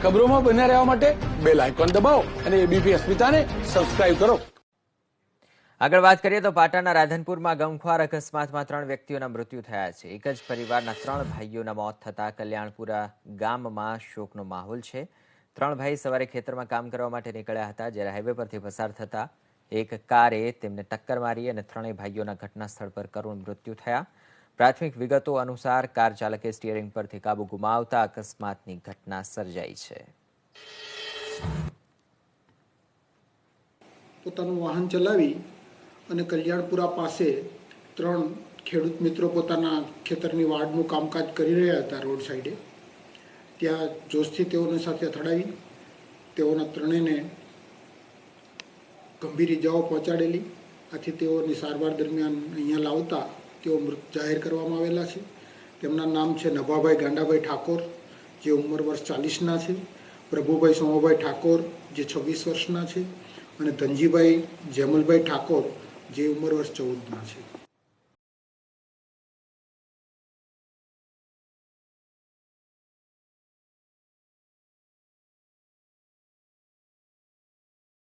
ખબરોમાં બન્યા રહેવા માટે બેલ આઇકોન દબાવો અને એબીપી અસ્મિતાને સબસ્ક્રાઇબ કરો। આગળ વાત કરીએ તો પાટણના રાધનપુરમાં ગમખ્વાર અકસ્માતમાં 3 વ્યક્તિઓના મૃત્યુ થયા છે। એક જ પરિવારના 3 ભાઈઓના મોત થતા કલ્યાણપુરા ગામમાં શોકનો માહોલ છે। 3 ભાઈ સવારે ખેતરમાં કામ કરવા માટે નીકળ્યા હતા, જ્યારે હાઈવે પરથી પસાર થતા એક કારે તેમને ટક્કર મારી અને 3 ભાઈઓના ઘટના સ્થળ પર કરુણ મૃત્યુ થયા। પ્રાથમિક વિગતો અનુસાર કાર ચાલકે સ્ટીયરિંગ પરથી કાબુ ગુમાવતા અકસ્માતની ઘટના સર્જાઈ છે। પોતાનું વાહન ચલાવી અને કલ્યાણપુરા પાસે 3 ખેડૂત મિત્રો પોતાના ખેતરની વાડનું કામકાજ કરી રહ્યા હતા રોડ સાઈડે। ત્યાં જોશથી તેઓને સાથે અથડાવી તેઓના 3ને ગંભીર ઇજાઓ પહોંચાડેલી। આથી તેઓની સારવાર દરમિયાન અહીંયા લાવતા તેઓ મૃત જાહેર કરવામાં આવેલા છે। તેમના નામ છે નભાભાઈ ગાંડાભાઈ ઠાકોર, જે ઉંમર વર્ષ 40ના છે, પ્રભુભાઈ સોમાભાઈ ઠાકોર, જે 26 વર્ષના છે, અને ધનજીભાઈ જેમલભાઈ ઠાકોર, જે ઉંમર વર્ષ 14ના છે।